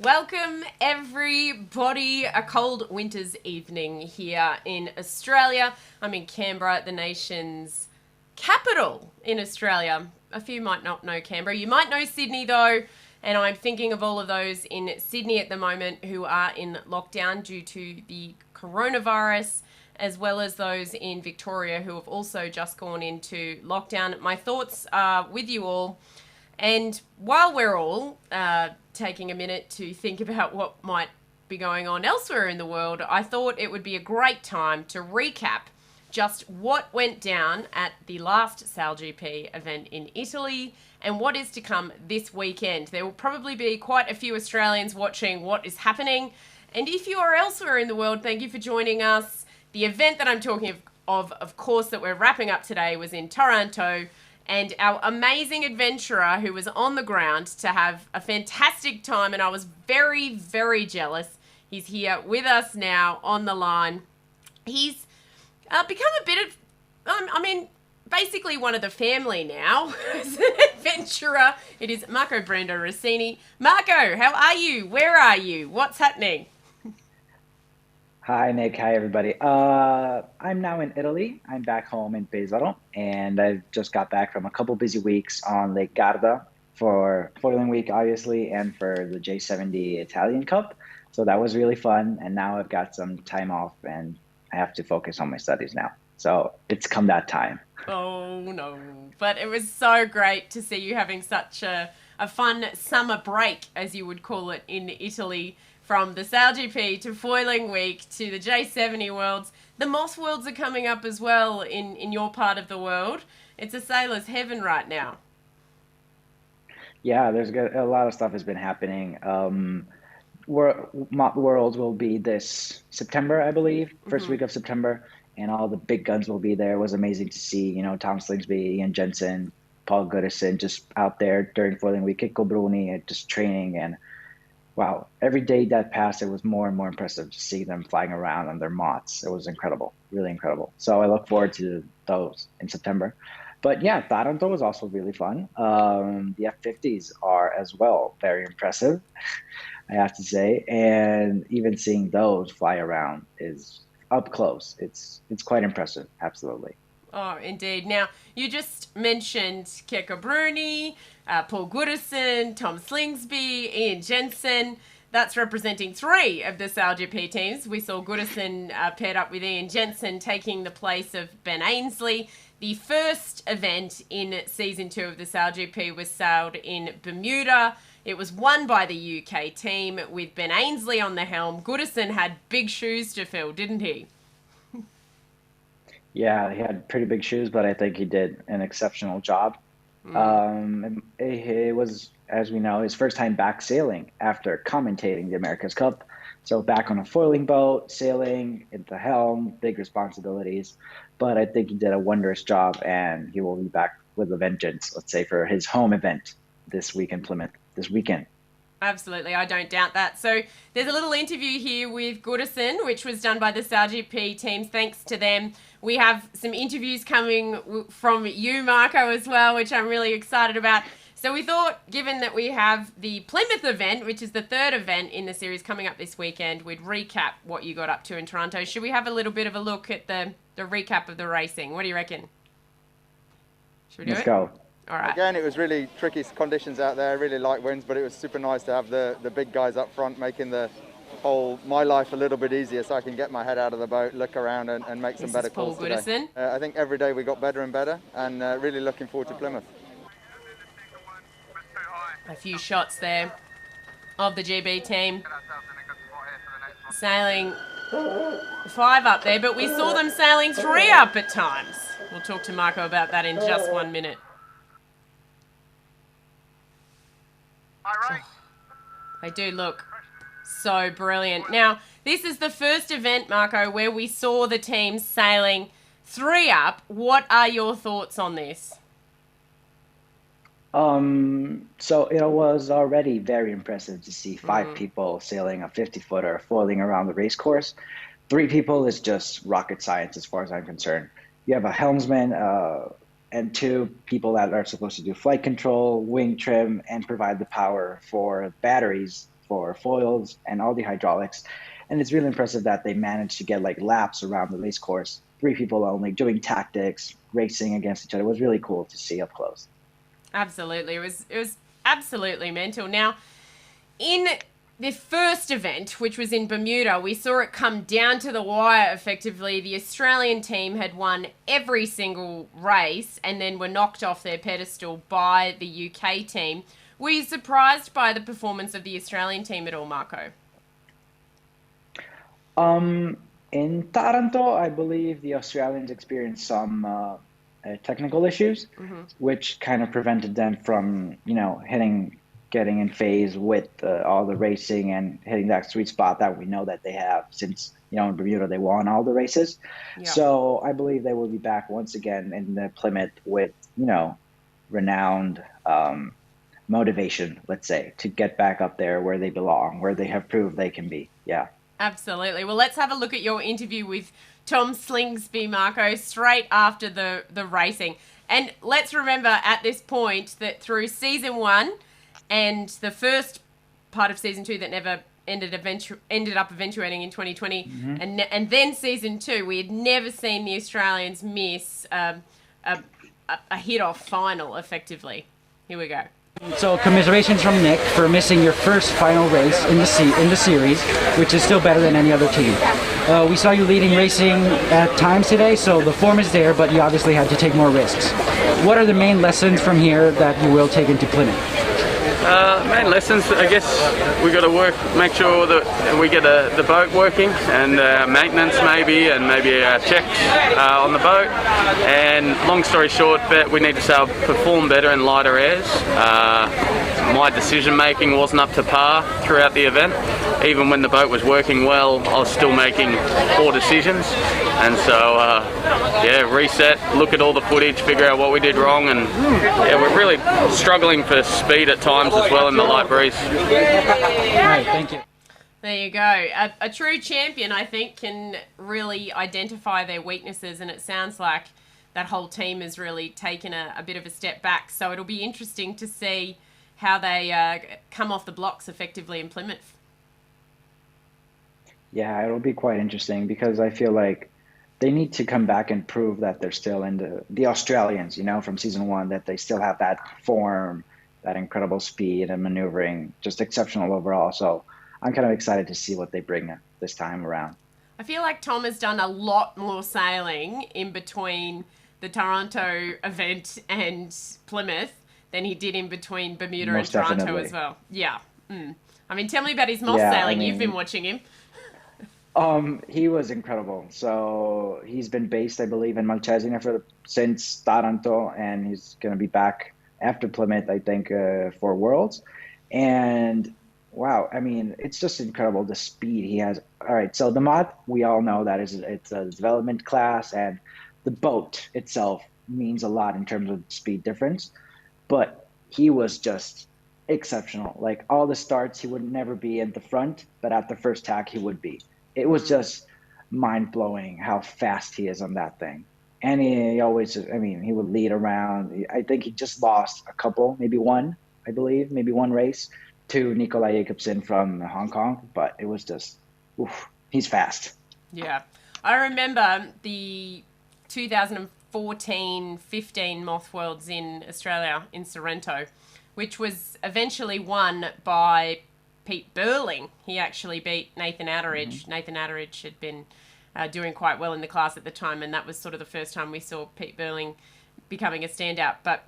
Welcome, everybody. A cold winter's evening here in Australia. I'm in Canberra, the nation's capital in Australia. A few might not know Canberra. You might know Sydney, though. And I'm thinking of all of those in Sydney at the moment who are in lockdown due to the coronavirus, as well as those in Victoria who have also just gone into lockdown. My thoughts are with you all. And while we're all taking a minute to think about what might be going on elsewhere in the world, I thought it would be a great time to recap just what went down at the last SailGP event in Italy and what is to come this weekend. There will probably be quite a few Australians watching what is happening. And if you are elsewhere in the world, thank you for joining us. The event that I'm talking of course, that we're wrapping up today was in Toronto. And our amazing adventurer who was on the ground to have a fantastic time, and I was very, very jealous. He's here with us now on the line. He's become a bit of, basically one of the family now as an adventurer. It is Marco Brandon Rossini. Marco, how are you? Where are you? What's happening? Hi, Nick. Hi, everybody. I'm now in Italy. I'm back home in Pesaro, and I just got back from a couple busy weeks on Lake Garda for Foiling Week, obviously, and for the J70 Italian Cup. So that was really fun, and now I've got some time off, and I have to focus on my studies now. So it's come that time. Oh, no. But it was so great to see you having such a fun summer break, as you would call it, in Italy. From the SailGP to Foiling Week to the J70 Worlds. The Moss Worlds are coming up as well in your part of the world. It's a sailor's heaven right now. Yeah, a lot of stuff has been happening. World will be this September, I believe, first Mm-hmm. week of September, and all the big guns will be there. It was amazing to see, Tom Slingsby, Ian Jensen, Paul Goodison just out there during Foiling Week, Kiko Bruni, just training. And wow, every day that passed, it was more and more impressive to see them flying around on their mods. It was incredible, really incredible. So I look forward to those in September. But yeah, Taranto was also really fun. The F50s are as well very impressive, I have to say. And even seeing those fly around is up close. It's quite impressive, absolutely. Oh, indeed. Now, you just mentioned Keko Bruni, Paul Goodison, Tom Slingsby, Ian Jensen. That's representing three of the SailGP teams. We saw Goodison paired up with Ian Jensen taking the place of Ben Ainsley. The first event in season 2 of the SailGP was sailed in Bermuda. It was won by the UK team with Ben Ainsley on the helm. Goodison had big shoes to fill, didn't he? Yeah, he had pretty big shoes, but I think he did an exceptional job. Mm. It was, as we know, his first time back sailing after commentating the America's Cup. So back on a foiling boat, sailing at the helm, big responsibilities. But I think he did a wondrous job, and he will be back with a vengeance, let's say, for his home event this week in Plymouth, this weekend. Absolutely, I don't doubt that. So there's a little interview here with Goodison, which was done by the SailGP teams. Thanks to them. We have some interviews coming from you, Marco, as well, which I'm really excited about. So we thought, given that we have the Plymouth event, which is the third event in the series coming up this weekend, we'd recap what you got up to in Toronto. Should we have a little bit of a look at the recap of the racing? What do you reckon? Should we do Let's it? go. All right. Again, it was really tricky conditions out there, really light winds, but it was super nice to have the big guys up front making my life a little bit easier so I can get my head out of the boat, look around and make some This better is Paul calls today. Goodison. I think every day we got better and better, and really looking forward to Plymouth. A few shots there of the GB team sailing 5 up there, but we saw them sailing 3 up at times. We'll talk to Marco about that in just 1 minute. They do look so brilliant. Now, this is the first event, Marco, where we saw the teams sailing 3 up. What are your thoughts on this? So it was already very impressive to see five people sailing a 50-footer, foiling around the race course. Three people is just rocket science as far as I'm concerned. You have a helmsman and two people that are supposed to do flight control, wing trim, and provide the power for batteries for foils and all the hydraulics. And it's really impressive that they managed to get like laps around the race course, 3 people only, doing tactics, racing against each other. It was really cool to see up close. Absolutely. It was absolutely mental. Now, in the first event, which was in Bermuda, we saw it come down to the wire effectively. The Australian team had won every single race and then were knocked off their pedestal by the UK team. Were you surprised by the performance of the Australian team at all, Marco? In Taranto, I believe the Australians experienced some technical issues, which kind of prevented them from, getting in phase with all the racing and hitting that sweet spot that we know that they have since, in Bermuda, they won all the races. Yeah. So I believe they will be back once again in the Plymouth with, renowned motivation, let's say, to get back up there where they belong, where they have proved they can be. Yeah. Absolutely. Well, let's have a look at your interview with Tom Slingsby, Marco, straight after the racing. And let's remember at this point that through season 1 and the first part of season 2 that never ended up eventuating in 2020, and then season 2, we had never seen the Australians miss a hit-off final, effectively. Here we go. So commiserations from Nick for missing your first final race in the series, which is still better than any other team. We saw you leading racing at times today, so the form is there, but you obviously had to take more risks. What are the main lessons from here that you will take into Plymouth? Main lessons, I guess we got to make sure that we get the boat working and maintenance maybe checks on the boat. And long story short, we need to perform better in lighter airs. My decision making wasn't up to par throughout the event. Even when the boat was working well, I was still making poor decisions. And so, reset, look at all the footage, figure out what we did wrong, and we're really struggling for speed at times as well in the light breeze. All right, thank you. There you go. A true champion, I think, can really identify their weaknesses, and it sounds like that whole team has really taken a bit of a step back. So it'll be interesting to see how they come off the blocks effectively in Plymouth. Yeah, it'll be quite interesting because I feel like they need to come back and prove that they're still in the Australians, from season 1, that they still have that form, that incredible speed and maneuvering, just exceptional overall. So I'm kind of excited to see what they bring this time around. I feel like Tom has done a lot more sailing in between the Toronto event and Plymouth than he did in between Bermuda Most and Toronto definitely. as well. Yeah. I mean, tell me about his moss sailing. You've been watching him. He was incredible. So he's been based, I believe, in Malcesine since Taranto, and he's going to be back after Plymouth, I think, for Worlds. And wow, I mean, it's just incredible the speed he has. All right, so the mod, we all know that it's a development class, and the boat itself means a lot in terms of speed difference. But he was just exceptional. Like all the starts, he would never be in the front, but at the first tack, he would be. It was just mind-blowing how fast he is on that thing. And he always, he would lead around. I think he just lost a couple, maybe one race to Nikolai Jacobsen from Hong Kong. But it was just, he's fast. Yeah. I remember the 2014-15 Moth Worlds in Australia, in Sorrento, which was eventually won by Pete Burling. He actually beat Nathan Atteridge. Nathan Atteridge had been doing quite well in the class at the time, and that was sort of the first time we saw Pete Burling becoming a standout. But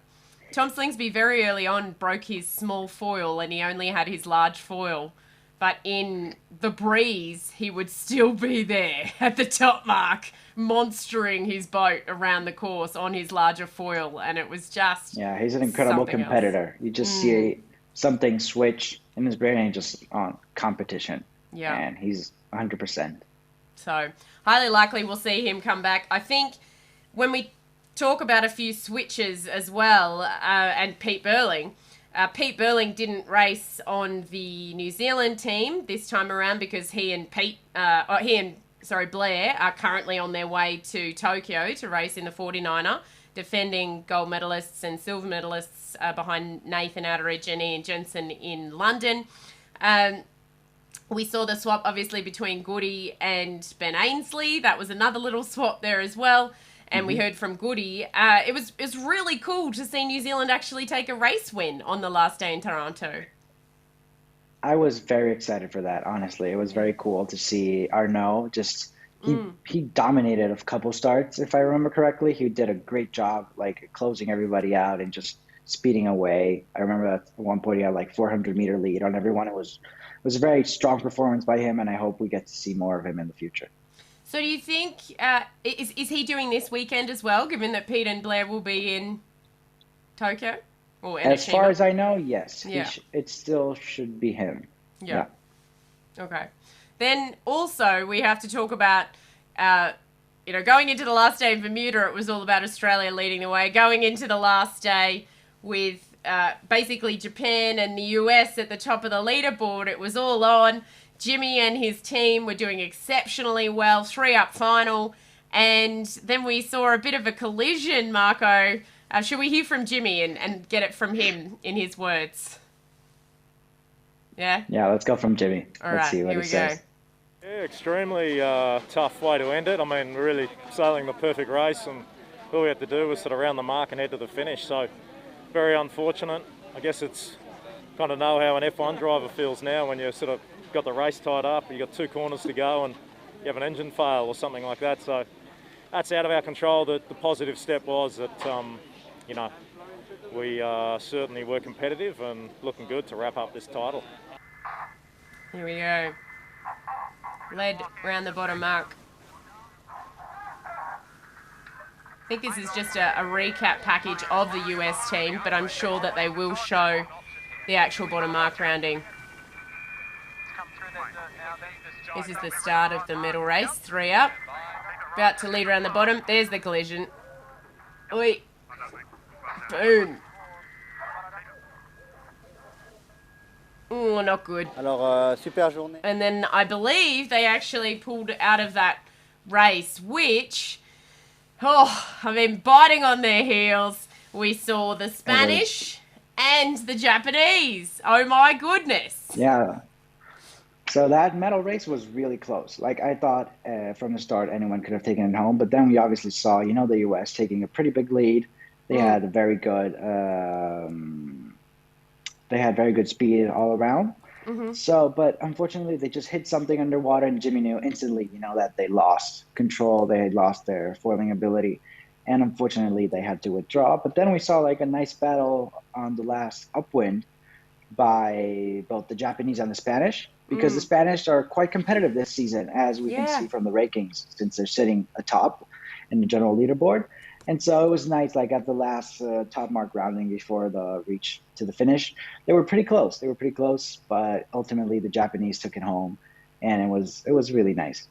Tom Slingsby very early on broke his small foil, and he only had his large foil. But in the breeze, he would still be there at the top mark, monstering his boat around the course on his larger foil, and it was just he's an incredible competitor. Else. You just see something switch in his brain and just on competition. Yeah. And he's 100%. So highly likely we'll see him come back. I think when we talk about a few switches as well, and Pete Burling didn't race on the New Zealand team this time around because he and Blair are currently on their way to Tokyo to race in the 49er, defending gold medalists and silver medalists behind Nathan Atteridge and Ian Jensen in London. We saw the swap, obviously, between Goody and Ben Ainsley. That was another little swap there as well. And we heard from Goody. It was really cool to see New Zealand actually take a race win on the last day in Toronto. I was very excited for that, honestly. It was very cool to see Arnaud just, he dominated a couple starts, if I remember correctly. He did a great job, like, closing everybody out and just speeding away. I remember at one point he had like 400-meter lead on everyone. It was a very strong performance by him, and I hope we get to see more of him in the future. So do you think, is he doing this weekend as well, given that Pete and Blair will be in Tokyo? Or as far as I know, yes. Yeah. It still should be him. Yeah. Okay. Then also we have to talk about, going into the last day in Bermuda, it was all about Australia leading the way. Going into the last day with basically Japan and the US at the top of the leaderboard, it was all on. Jimmy and his team were doing exceptionally well, 3-up final, and then we saw a bit of a collision, Marco. Should we hear from Jimmy and get it from him in his words? Yeah? Yeah, let's go from Jimmy. Let's see what he says. Yeah, extremely tough way to end it. I mean, we're really sailing the perfect race, and all we had to do was sort of round the mark and head to the finish. So, very unfortunate. I guess it's kind of know how an F1 driver feels now when you sort of got the race tied up, you've got 2 corners to go and you have an engine fail or something like that. So that's out of our control. The positive step was that, we certainly were competitive and looking good to wrap up this title. Here we go. Led round the bottom mark. I think this is just a recap package of the US team, but I'm sure that they will show the actual bottom mark rounding. This is the start of the medal race, 3 up. About to lead around the bottom. There's the collision. Oi. Boom. Oh, not good. Alors, super journée. And then I believe they actually pulled out of that race, which, biting on their heels. We saw the Spanish and the Japanese. Oh my goodness. Yeah. So that medal race was really close. Like, I thought from the start anyone could have taken it home, but then we obviously saw, the US taking a pretty big lead. They had a very good, speed all around. So, but unfortunately, they just hit something underwater, and Jimmy knew instantly, that they lost control, they had lost their foiling ability, and unfortunately, they had to withdraw. But then we saw like a nice battle on the last upwind by both the Japanese and the Spanish, because the Spanish are quite competitive this season, as we can see from the rankings, since they're sitting atop in the general leaderboard. And so it was nice, like at the last top mark rounding before the reach to the finish, they were pretty close. But ultimately the Japanese took it home, and it was really nice.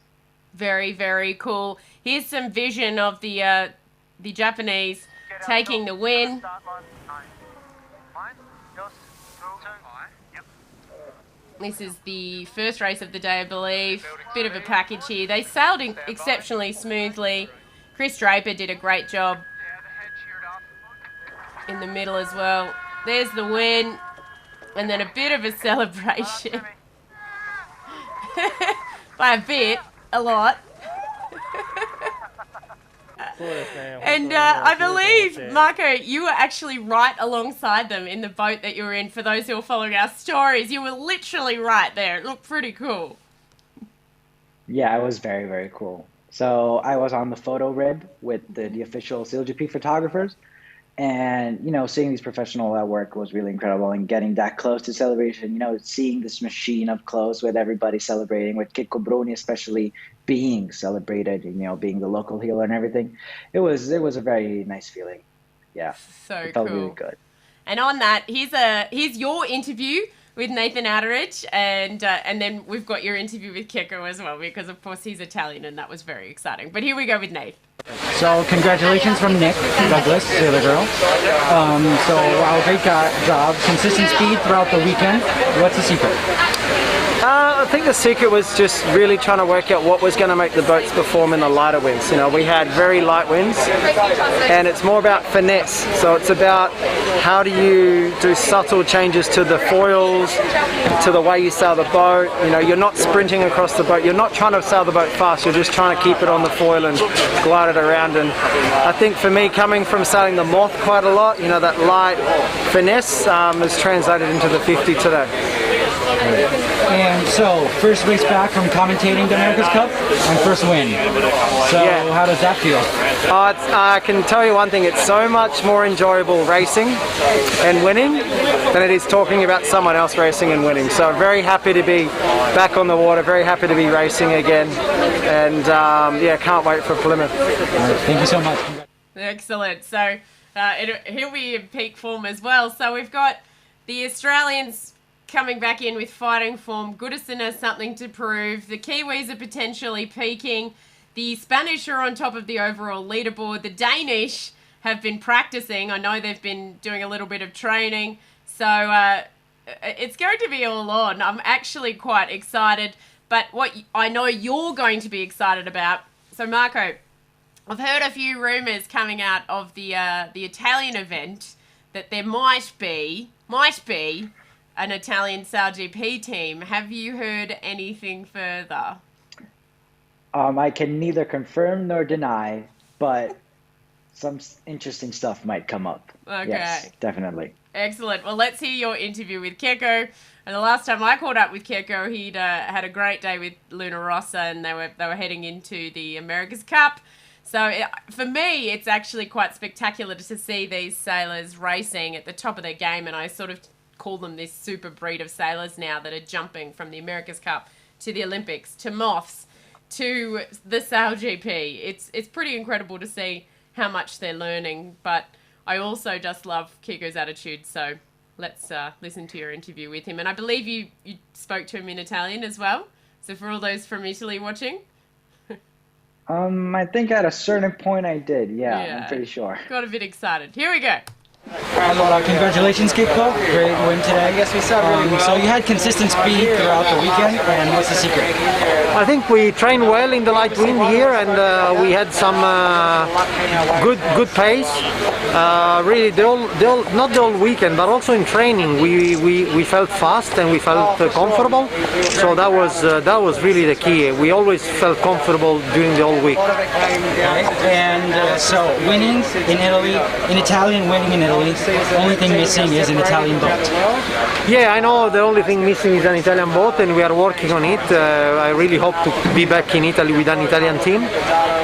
Very, very cool. Here's some vision of the Japanese taking the win. This is the first race of the day, I believe. Bit of a package here. They sailed exceptionally smoothly. Chris Draper did a great job in the middle as well. There's the win. And then a bit of a celebration. By a bit, a lot. And I believe, Marco, you were actually right alongside them in the boat that you were in. For those who are following our stories, you were literally right there. It looked pretty cool. Yeah, it was very, very cool. So I was on the photo rib with the official SailGP photographers, and seeing these professionals at work was really incredible, and getting that close to celebration, seeing this machine up close with everybody celebrating, with Kiko Bruni especially being celebrated, being the local healer and everything. It was a very nice feeling. Yeah, so it felt cool. really good. And on that, here's your interview with Nathan Atteridge, and then we've got your interview with Kiko as well, because of course he's Italian, and that was very exciting. But here we go with Nate. So congratulations from Nick Douglas, Sailor Girl. So wow, great job, consistent speed throughout the weekend. What's the secret? I think the secret was just really trying to work out what was going to make the boats perform in the lighter winds. You know, we had very light winds, and it's more about finesse. So it's about how do you do subtle changes to the foils, to the way you sail the boat. You know, you're not sprinting across the boat. You're not trying to sail the boat fast. You're just trying to keep it on the foil and glide it around. And I think for me, coming from sailing the Moth quite a lot, you know, that light finesse is translated into the 50 today. And so, first race back from commentating the America's Cup and first win. So, Yeah. how does that feel? I can tell you one thing, it's so much more enjoyable racing and winning than it is talking about someone else racing and winning. So very happy to be back on the water, very happy to be racing again, and yeah, can't wait for Plymouth. Thank you so much. Excellent. So he'll be in peak form as well. So we've got the Australians coming back in with fighting form. Goodison has something to prove. The Kiwis are potentially peaking. The Spanish are on top of the overall leaderboard. The Danish have been practicing. I know they've been doing a little bit of training. So it's going to be all on. I'm actually quite excited. But what I know you're going to be excited about. So Marco, I've heard a few rumours coming out of the Italian event that there might be an Italian SailGP team. Have you heard anything further? I can neither confirm nor deny, but some interesting stuff might come up. Okay. Yes, definitely. Excellent. Well, let's hear your interview with Keko. And the last time I caught up with Keko, he'd had a great day with Luna Rossa, and they were heading into the America's Cup. So for me, it's actually quite spectacular to see these sailors racing at the top of their game, and I sort of call them this super breed of sailors now that are jumping from the America's Cup to the Olympics to Moths to the SailGP. It's pretty incredible to see how much they're learning, but I also just love Keko's attitude. So let's listen to your interview with him. And I believe you spoke to him in Italian as well. So for all those from Italy watching. I think at a certain point I did. Yeah, I'm pretty sure. Got a bit excited. Here we go. Allora, congratulations, Kiko. Great win today. Yes, we sailed really well. So you had consistent speed throughout the weekend, and what's the secret? I think we trained well in the light wind here, and we had some good pace. Really, not the whole weekend, but also in training, we felt fast and we felt comfortable. So that was really the key. We always felt comfortable during the whole week. And so winning in Italy, in Italian winning in Italy, the only thing missing is an Italian boat. Yeah, I know the only thing missing is an Italian boat, and we are working on it. I really hope to be back in Italy with an Italian team.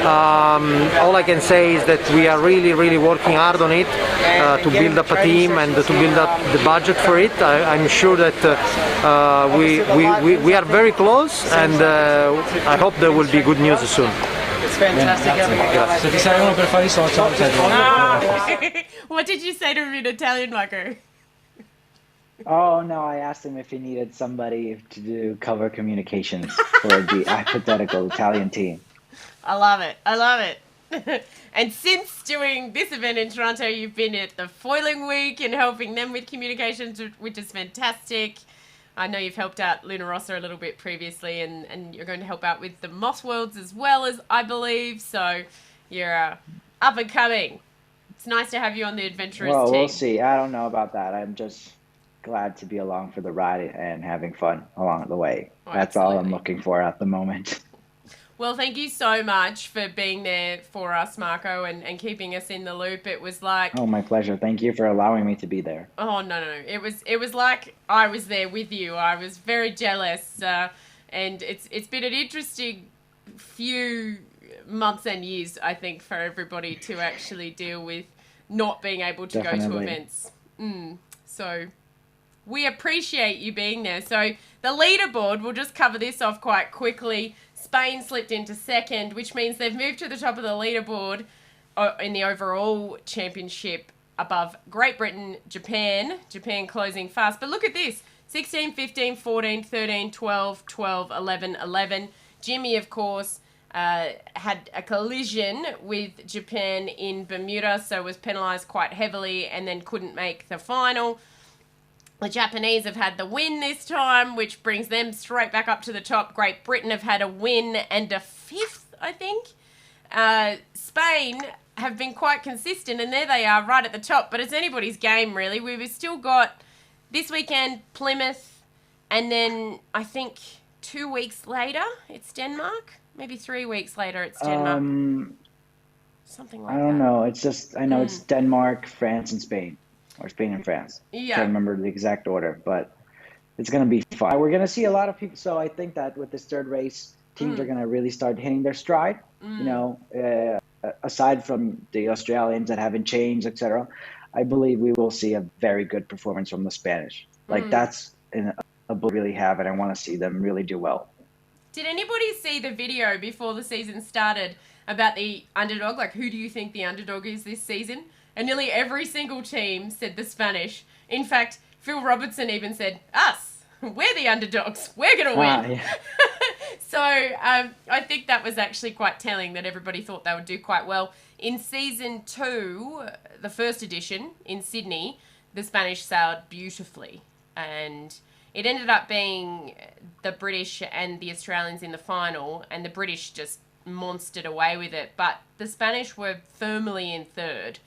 All I can say is that we are really working hard on it to build up a team and to build up the budget for it. I'm sure that we are very close, and I hope there will be good news soon. It's fantastic having you guys. So ti servono per fare i social. What did you say to him in Italian, Marco? Oh no, I asked him if he needed somebody to do cover communications for the hypothetical Italian team. I love it. I love it. And since doing this event in Toronto, you've been at the Foiling Week and helping them with communications, which is fantastic. I know you've helped out Luna Rossa a little bit previously, and you're going to help out with the Moth Worlds as well, as I believe. So you're up and coming. It's nice to have you on the adventurous team. Well, we'll see. I don't know about that. I'm just glad to be along for the ride and having fun along the way. Oh, That's all I'm looking for at the moment. Well, thank you so much for being there for us, Marco, and keeping us in the loop. It was like... Oh, my pleasure. Thank you for allowing me to be there. Oh, no. It was like I was there with you. I was very jealous. And it's been an interesting few months and years, I think, for everybody to actually deal with not being able to go to events. So we appreciate you being there. So the leaderboard, we'll just cover this off quite quickly. Spain slipped into second, which means they've moved to the top of the leaderboard in the overall championship above Great Britain, Japan closing fast. But look at this, 16, 15, 14, 13, 12, 12, 11, 11. Jimmy, of course, had a collision with Japan in Bermuda, so was penalised quite heavily and then couldn't make the final. The Japanese have had the win this time, which brings them straight back up to the top. Great Britain have had a win and a 5th, I think. Spain have been quite consistent, and there they are right at the top. But it's anybody's game, really. We've still got this weekend Plymouth, and then I think 2 weeks later it's Denmark. Maybe 3 weeks later it's Denmark. Something like that. I don't know. It's just, I know it's Denmark, France, and Spain. Or Spain and France. Yeah. Can't remember the exact order, but it's going to be fun. We're going to see a lot of people. So I think that with this third race, teams are going to really start hitting their stride. You know, aside from the Australians that haven't changed, etc., I believe we will see a very good performance from the Spanish. Like that's a really have, and I want to see them really do well. Did anybody see the video before the season started about the underdog? Like, who do you think the underdog is this season? And nearly every single team said the Spanish. In fact, Phil Robertson even said, us. We're the underdogs. We're going to win. Yeah. So I think that was actually quite telling that everybody thought they would do quite well. In season 2, the first edition in Sydney, the Spanish sailed beautifully. And it ended up being the British and the Australians in the final, and the British just monstered away with it. But the Spanish were firmly in third.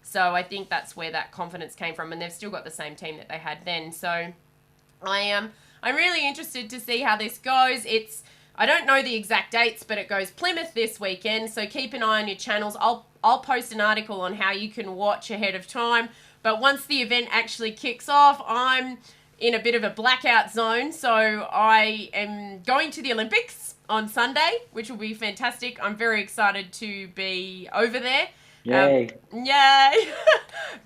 So I think that's where that confidence came from, and they've still got the same team that they had then. So I'm really interested to see how this goes. I don't know the exact dates, but it goes Plymouth this weekend, so keep an eye on your channels. I'll post an article on how you can watch ahead of time. But once the event actually kicks off, I'm in a bit of a blackout zone, so I am going to the Olympics on Sunday, which will be fantastic. I'm very excited to be over there. Yay. Yay!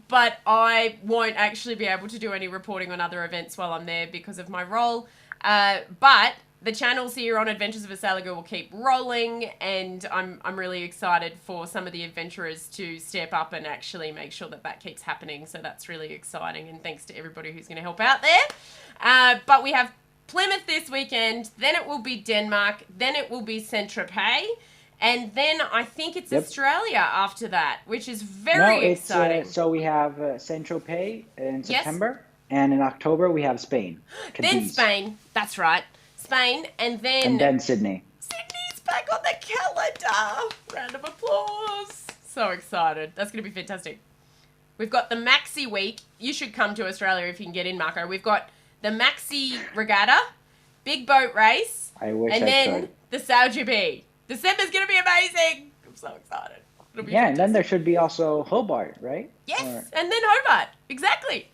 But I won't actually be able to do any reporting on other events while I'm there because of my role. But the channels here on Adventures of a Sailor Girl will keep rolling, and I'm really excited for some of the adventurers to step up and actually make sure that keeps happening. So that's really exciting, and thanks to everybody who's going to help out there. But we have Plymouth this weekend, then it will be Denmark, then it will be Saint-Tropez. And then I think it's Australia after that, which is very exciting. So we have Saint-Tropez in September, and in October we have Spain. Then Cadiz. Spain, that's right. Spain, and then Sydney. Sydney's back on the calendar. Round of applause. So excited. That's going to be fantastic. We've got the Maxi week. You should come to Australia if you can get in, Marco. We've got the Maxi Regatta, big boat race, I wish and I then could. the SailGP. December's going to be amazing. I'm so excited. It'll be And then there should be also Hobart, right? Yes, and then Hobart. Exactly.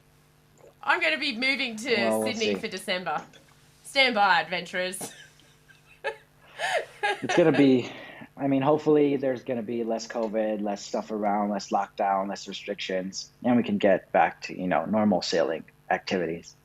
I'm going to be moving to Well, we'll Sydney see. for December. Stand by, adventurers. It's going to be, I mean, hopefully there's going to be less COVID, less stuff around, less lockdown, less restrictions, and we can get back to, normal sailing activities.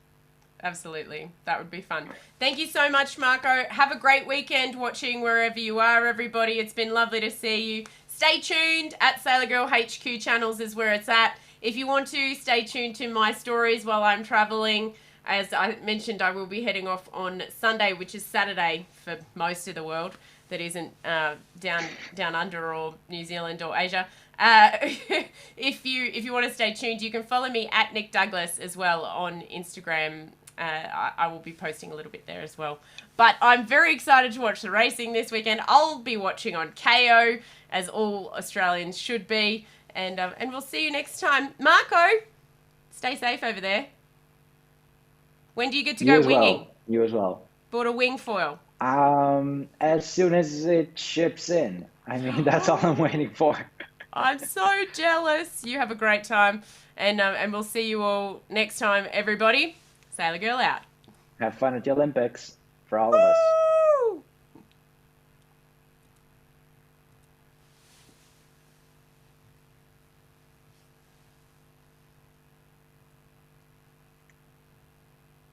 Absolutely. That would be fun. Thank you so much, Marco. Have a great weekend watching wherever you are, everybody. It's been lovely to see you. Stay tuned at Sailor Girl HQ channels is where it's at. If you want to, stay tuned to my stories while I'm traveling. As I mentioned, I will be heading off on Sunday, which is Saturday for most of the world that isn't down under or New Zealand or Asia. If you want to stay tuned, you can follow me at Nick Douglas as well on Instagram. I will be posting a little bit there as well. But I'm very excited to watch the racing this weekend. I'll be watching on KO, as all Australians should be. And we'll see you next time. Marco, stay safe over there. When do you get to go winging? Well. You as well. Bought a wing foil. As soon as it ships in. I mean, that's all I'm waiting for. I'm so jealous. You have a great time. And we'll see you all next time, everybody. Sailor Girl out. Have fun at the Olympics for all of us.